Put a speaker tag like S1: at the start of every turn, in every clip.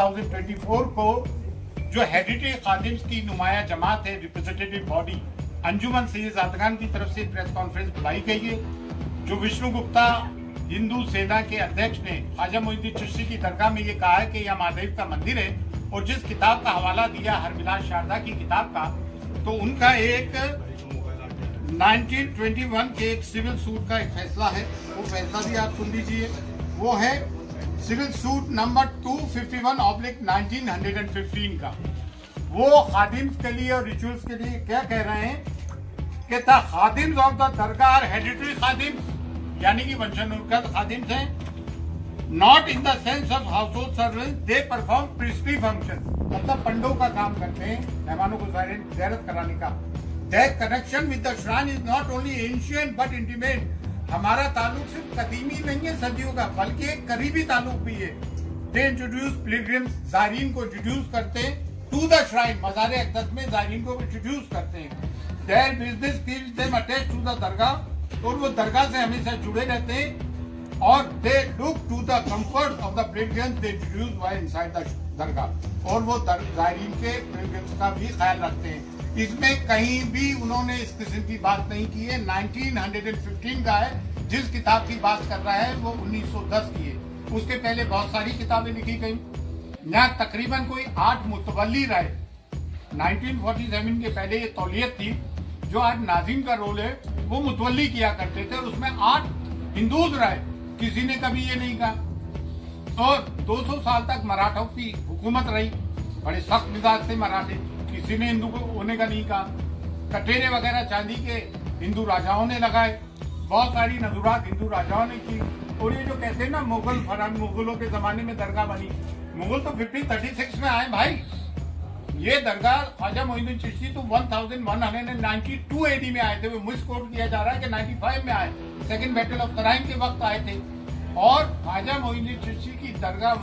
S1: 2024 को जो हेरिटेज खादिम्स की नुमाया जमात है, रिप्रेजेंटेटिव बॉडी अंजुमन सैयद ज़ादगान की तरफ से प्रेस कॉन्फ्रेंस बुलाई गई है। जो विष्णु गुप्ता हिंदू सेना के अध्यक्ष ने ख्वाजा मोइनुद्दीन चिश्ती की दरगाह में ये कहा है कि यह महादेव का मंदिर है, और जिस किताब का हवाला दिया हरबिलास शारदा की किताब का, तो उनका एक 1921 के एक सिविल सूट का एक फैसला है, वो फैसला भी आप सुन लीजिए। वो है सिविल सूट नंबर 251/1915 का। वो खादिम्स के लिए और रिचुअल्स के लिए क्या कह रहे हैं कि द खादिम्स of the dargah are heritage खादिम्स, यानी कि वंशानुगत खादिम्स हैं, not in the sense of household servant, they perform priestly function, मतलब पंडों का काम करते हैं, मेहमानों को ज़ियारत कराने का। Their connection with the shrine is not only ancient but intimate. हमारा ताल्लुक सिर्फ कदीमी नहीं है सदियों का, बल्कि एक करीबी ताल्लुक भी है। They introduce pilgrims, ज़ायरीन को इंट्रोड्यूस करते हैं to the shrine, मज़ार अक़दस में ज़ायरीन को इंट्रोड्यूस करते हैं। Their business keeps them attached to the दरगाह, और वो दरगाह से हमेशा जुड़े रहते हैं। और they look to the comfort of the pilgrims they introduce while inside the दरगाह, और वो ज़ायरीन के pilgrims का भी ख्याल रखते हैं। इसमें कहीं भी उन्होंने इस किस्म की बात नहीं की है। 1915 का है, जिस किताब की बात कर रहा है वो 1910 की है। उसके पहले बहुत सारी किताबें लिखी गई। यहाँ तकरीबन कोई 8 मुतवल्ली रहे। 1947 के पहले ये तौलियत थी, जो आज नाज़िम का रोल है वो मुतवल्ली किया करते थे, और उसमें 8 हिंदूज रहे, किसी ने कभी ये नहीं कहा। और 200 साल तक मराठों की हुकूमत रही, बड़े सख्त मिजाज थे मराठे, किसी ने हिंदू को होने का नहीं कहा। कटेरे वगैरह चांदी के हिंदू राजाओं ने लगाए, बहुत सारी नजुरात हिंदू राजाओं ने की। और ये जो कहते हैं ना मुगलों के जमाने में दरगाह बनी, मुगल तो 1536 में आए भाई। ये दरगाह ख्वाजा मोइनुद्दीन चिश्ती तो 1192 AD में आए थे। वो मिसकोट किया जा रहा है कि 95 में आए, सेकंड बैटल ऑफ तराइन के वक्त आए थे। और ख्वाजा मोइनुद्दीन चिश्ती की दरगाह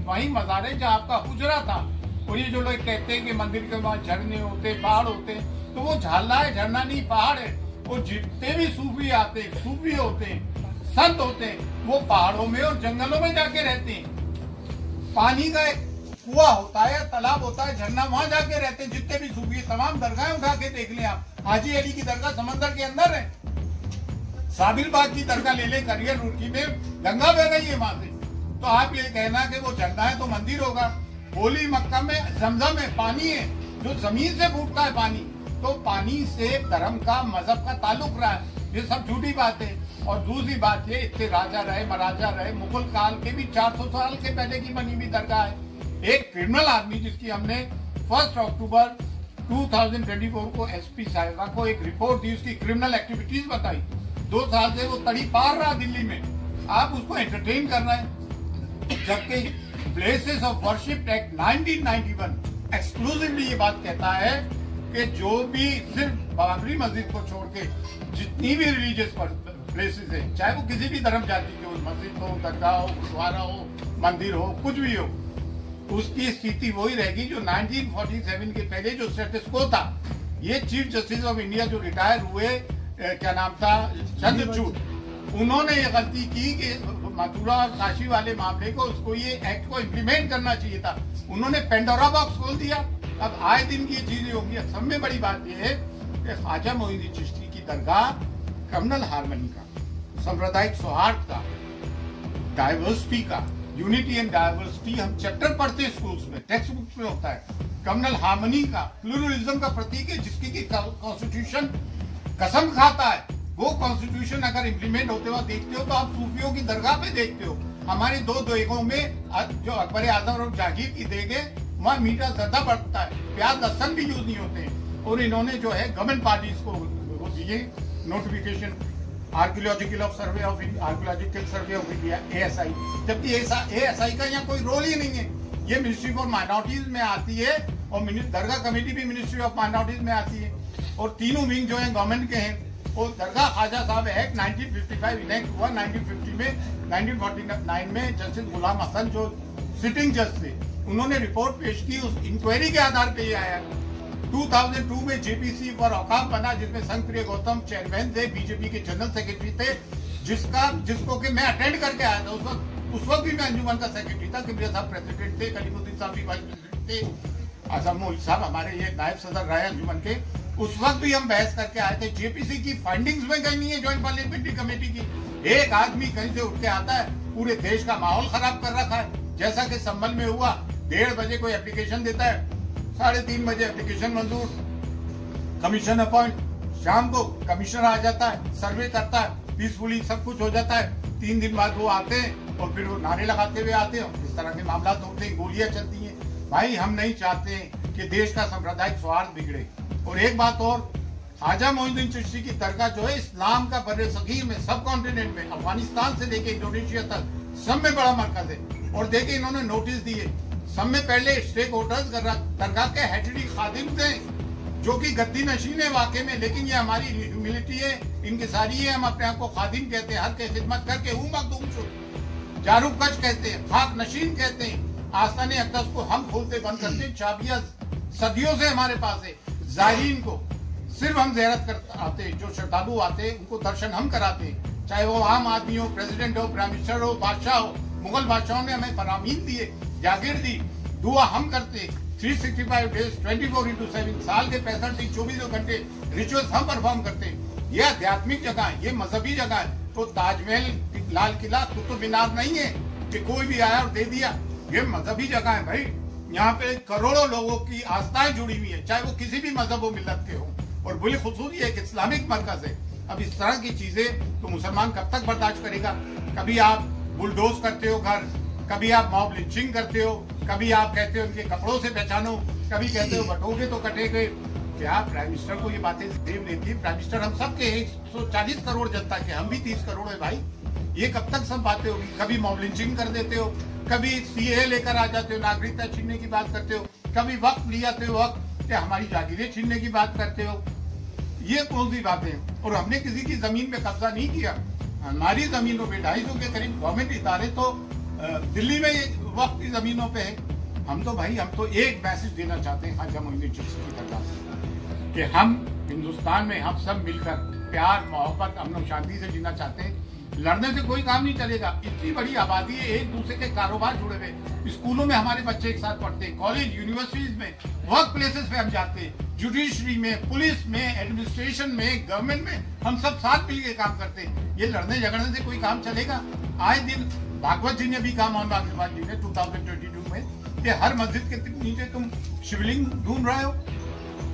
S1: वही मज़ार है जहाँ आपका हुजरा था। और ये जो लोग कहते हैं कि मंदिर के वहां झरने होते, पहाड़ होते, तो वो झाला है, झरना नहीं पहाड़ है। और जितने भी सूफी आते हैं, सूफी होते हैं, संत होते हैं, वो पहाड़ों में और जंगलों में जाके रहते हैं। पानी का एक कुआं होता है, तालाब होता है, झरना, वहां जाके रहते हैं। जितने भी सूफी, तमाम दरगाहें उठा के देख लें आप। हाजी अली की दरगाह समंदर के अंदर है। साबिर बाग की दरगाह ले लें, करियर रुड़की में गंगा बह रही है वहां से। तो आप ये कहना कि वो झरना है तो मंदिर होगा। होली मक्का में जमजम है, पानी है जो जमीन से फूटता है पानी, तो पानी से धर्म का, मजहब का ताल्लुक रहा है। ये सब झूठी बात है। और दूसरी बात ये, इतने राजा रहे, महाराजा रहे, मुगल काल के भी 400 साल के पहले की बनी हुई दरगाह है। एक क्रिमिनल आदमी जिसकी हमने 1 अक्टूबर 2024 को SP साहिबा को एक रिपोर्ट दी, उसकी क्रिमिनल एक्टिविटीज बताई। 2 साल से वो तड़ी पार रहा दिल्ली में, आप उसको एंटरटेन कर रहे हैं। जबकि places of worship act 1991 exclusively ये बात कहता है कि जो भी सिर्फ बाबरी मस्जिद को छोड़ के जितनी भी रिलीजियस प्लेसेस है, चाहे वो किसी भी धर्म जाति की हो, मस्जिद हो, दरगाह हो, गुरुद्वारा हो, मंदिर हो, कुछ भी हो, उसकी स्थिति वही रहेगी जो 1947 के पहले जो स्टेटस को था। ये चीफ जस्टिस ऑफ इंडिया जो रिटायर हुए, क्या नाम था, चंद्रचूड़, उन्होंने ये गलती की कि मथुरा और काशी वाले मामले को, उसको ये एक्ट को इम्प्लीमेंट करना चाहिए था। उन्होंने पेंडोरा बॉक्स खोल दिया। अब आए दिन की ये चीजें होंगी। सब में बड़ी बात यह है कि ख्वाजा मोइनुद्दीन चिश्ती की दरगाह कम्युनल हार्मनी का, सांप्रदायिक सौहार्द का, डाइवर्सिटी का, यूनिटी एंड डाइवर्सिटी हम चैप्टर पढ़ते हैं स्कूल्स में, टेक्स्ट बुक्स में होता है। कम्युनल हार्मनी का, प्लूरलिज्म का प्रतीक है, जिसकी कॉन्स्टिट्यूशन कसम खाता है। वो कॉन्स्टिट्यूशन अगर इम्प्लीमेंट होते हुए देखते हो तो आप सूफियों की दरगाह पे देखते हो। हमारी 2 देगों में जो अकबर आजम और जहांगीर की देग है, वहाँ मीठा ज्यादा बढ़ता है, प्याज लहसन भी यूज नहीं होते हैं। और इन्होंने जो है गवर्नमेंट पार्टीज को वो दिए notification, archaeological survey of India ASI, जबकि ASI का यहाँ कोई रोल ही नहीं है। ये मिनिस्ट्री फॉर माइनॉरिटीज में आती है, और दरगाह कमेटी भी मिनिस्ट्री ऑफ माइनॉरिटीज में आती है। और तीनों विंग जो है गवर्नमेंट के हैं। और दरगाह ख्वाजा साहब एक्ट 1955 इनेक्ट हुआ 1950 में। 1949 में जस्टिस गुलाम हसन जो सिटिंग जज थे, उन्होंने रिपोर्ट पेश की, उस इंक्वायरी के आधार पे ये आया। 2002 में JPC फॉर औकाफ बना, जिसमें संगप्रिय गौतम चेयरमैन थे, बीजेपी के जनरल सेक्रेटरी थे, जिसको कि मैं अटेंड करके आया था। उस वक्त उस वक्त भी मैं अंजुमन का सेक्रेटरी था, किबरिया साहब प्रेसिडेंट थे, कलीमुद्दीन साहब भी वाइस प्रेसिडेंट थे, आजम मोल साहब हमारे ये नायब सदर रहे अंजुमन के। उस वक्त भी हम बहस करके आए थे। जेपीसी की फाइंडिंग्स में कहीं नहीं है, ज्वाइंट पार्लियामेंट्री कमेटी की। एक आदमी कहीं से उठ के आता है, पूरे देश का माहौल खराब कर रखा है। जैसा कि संभल में हुआ, 1:30 बजे कोई एप्लीकेशन देता है, 3:30 बजे एप्लीकेशन मंजूर, कमीशन अपॉइंट, शाम को कमिश्नर आ जाता है, सर्वे करता है, पीसफुली सब कुछ हो जाता है। 3 दिन बाद वो आते हैं और फिर वो नारे लगाते हुए आते हैं। इस तरह के मामला होते हैं, गोलियां चलती हैं। भाई हम नहीं चाहते कि देश का सांप्रदायिक सौहार्द बिगड़े। और एक बात और, ख्वाजा मोइनुद्दीन चिश्ती की दरगाह जो है इस्लाम का बर्रे सगीर में, सब कॉन्टिनेंट में, अफगानिस्तान से लेके इंडोनेशिया तक सब में बड़ा मरकज है। और देखिए इन्होंने नोटिस दिए, सब में पहले स्टेक होल्डर्स दरगाह के हेडरी खादिम थे जो कि गद्दी नशीन है वाकई में, लेकिन ये हमारी ह्यूमिलिटी है, इनकिसारी है। हम अपने आप को खादिम कहते हैं, हर के खिदमत करके हूँ मखदूम शुरू, जारूब कश कहते हैं, खाक नशीन कहते हैं। आस्ताने अक़दस को हम खोलते बंद करते हैं, चाबियां सदियों से हमारे पास है। ज़ायरीन को सिर्फ हम ज़ियारत कर आते हैं, जो श्रद्धालु आते हैं उनको दर्शन हम कराते हैं, चाहे वो आम आदमी हो, प्रेसिडेंट हो, प्राइम मिनिस्टर हो, बादशाह हो। मुगल बादशाहों ने हमें फरामीन दिए, जागीर दी, दुआ हम करते। 365 डेज 24/7 साल के 65 दिन 24 घंटे रिचुअल्स हम परफॉर्म करते हैं। ये आध्यात्मिक जगह है, ये मजहबी जगह है। तो ताजमहल, लाल किला, कुतुब मीनार नहीं है कि कोई भी आया और दे दिया। ये मजहबी जगह है भाई, यहाँ पे करोड़ों लोगों की आस्थाएं जुड़ी हुई है, चाहे वो किसी भी मजहब व मिल्लत के हो। और बिलखुसूस ये एक इस्लामिक मरकज है। अब इस तरह की चीजें तो मुसलमान कब तक बर्दाश्त करेगा? कभी आप बुलडोज करते हो घर, कभी आप मॉब लिंचिंग करते हो, कभी आप कहते हो उनके कपड़ों से पहचानो, कभी कहते हो बटोगे तो कटे गए। क्या प्राइम मिनिस्टर को ये बातें देव लेती है? प्राइम मिनिस्टर हम सब के 140 करोड़ जनता के, हम भी 30 करोड़ है भाई। ये कब तक सब बातें होगी? कभी मॉब लिंचिंग कर देते हो, कभी सीए लेकर आ जाते हो, नागरिकता छीनने की बात करते हो, कभी वक्त ले आते हो, वक्त क्या हमारी जागीरें छीनने की बात करते हो। ये कौन सी बातें? और हमने किसी की जमीन पे कब्जा नहीं किया। हमारी जमीनों पे 250 के करीब गवर्नमेंट इदारे तो दिल्ली में वक्त की जमीनों पे है। हम तो एक मैसेज देना चाहते हैं ख्वाजा मोइनुद्दीन चिश्ती की तरफ से कि हम हिंदुस्तान में हम सब मिलकर प्यार, मोहब्बत, अमन और शांति से जीना चाहते हैं। लड़ने से कोई काम नहीं चलेगा। इतनी बड़ी आबादी है, एक दूसरे के कारोबार जुड़े हुए। स्कूलों में हमारे बच्चे एक साथ पढ़ते हैं, कॉलेज, यूनिवर्सिटीज में, वर्क प्लेसेस पे हम जाते हैं, जुडिशरी में, पुलिस में, एडमिनिस्ट्रेशन में, गवर्नमेंट में, हम सब साथ मिलकर काम करते हैं। ये लड़ने झगड़ने से कोई काम चलेगा? आए दिन भागवत जी ने भी कहा, मोहन भागवत जी ने 2022 में, कि हर मस्जिद के नीचे तुम शिवलिंग ढूंढ रहे हो।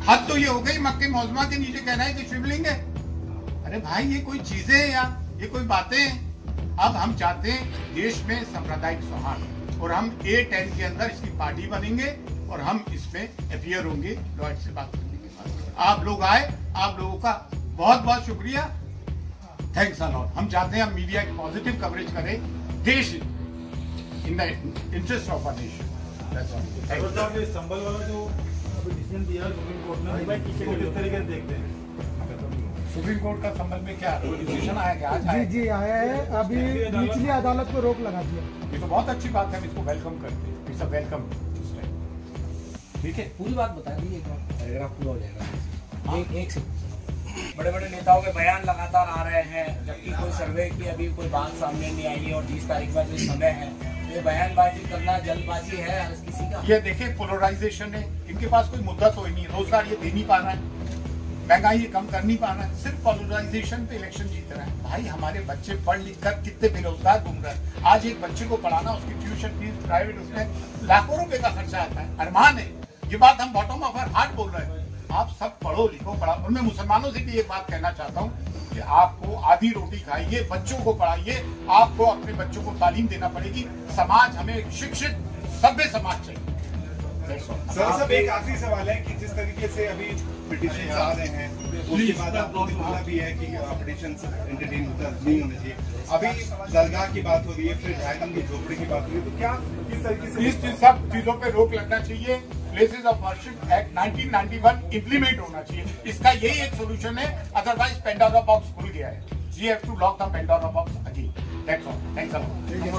S1: हद तो ये हो गई, मक्के मौजमा के नीचे कहना है कि शिवलिंग है। अरे भाई ये कोई चीजें हैं यार, ये कोई बातें हैं? अब हम चाहते हैं देश में सांप्रदायिक सौहार्द, और हम A10 के अंदर इसकी पार्टी बनेंगे और हम इसमें अपियर होंगे लॉयड से बात करने के बाद। आप लोग आए, आप लोगों का बहुत बहुत शुक्रिया, थैंक्स अ लॉट। हम चाहते हैं हम मीडिया की पॉजिटिव कवरेज करें, देश in the interest of a nation.
S2: Sambhal वाला जो अभी डिसीजन दिया सुप्रीम कोर्ट ने, किस तरीके से देखते हैं?
S1: सुप्रीम कोर्ट का संबंध में क्या डिसीजन आया? क्या आज आया?
S3: जी आया है। अभी निचली अदालत को रोक लगा दिया।
S1: ये तो बहुत अच्छी बात है, हम इसको वेलकम करते हैं। It's a welcome. ठीक है,
S4: पूरी बात बता दी, एक पैराग्राफ पूरा हो जाएगा। एक से बड़े बड़े नेताओं के बयान लगातार आ रहे हैं, जबकि कोई सर्वे की अभी कोई बात सामने नहीं आई है और 30 तारीख का जो समय है, ये बयानबाजी करना जल्दबाजी है हर किसी का।
S1: ये देखिए पोलराइजेशन है, इनके पास कोई मुद्दा तो ही नहीं, रोजगार ये दे नहीं पा रहा है, महंगाई ये कम कर नहीं पा रहा है, सिर्फ पोलराइजेशन पे इलेक्शन जीत रहा है। भाई हमारे बच्चे पढ़ लिख कर कितने बेरोजगार घूम रहे हैं। आज एक बच्चे को पढ़ाना, उसकी ट्यूशन फीस प्राइवेट, उसमें लाखों रुपए का खर्चा आता है। अरमान है, ये बात हम बॉटम ऑफ आवर हार्ट बोल रहे हैं। आप सब पढ़ो लिखो, पढ़ाओ। और मैं मुसलमानों से भी एक बात कहना चाहता हूँ कि आपको आधी रोटी खाइए, बच्चों को पढ़ाइए, आपको अपने बच्चों को तालीम देना पड़ेगी। समाज हमें शिक्षित सभ्य समाज चाहिए।
S2: सर सब एक आखिरी सवाल है कि जिस तरीके से अभी पिटीशन आ रहे हैं, उसके बाद आपको बोला भी है कि पिटीशन एंटरटेन नहीं होने चाहिए। अभी दरगाह की बात हो रही है, फिर झायराम की झोपड़ी की बात हो रही है, तो क्या किस तरीके से
S1: इस सब चीजों पे रोक लगना चाहिए। Places of worship act 1991 implement होना चाहिए। इसका यही एक सोल्यूशन है, अदरवाइज पेंडोरा बॉक्स खुल गया है। We have to lock the Pandora box again. That's all. Thanks a lot.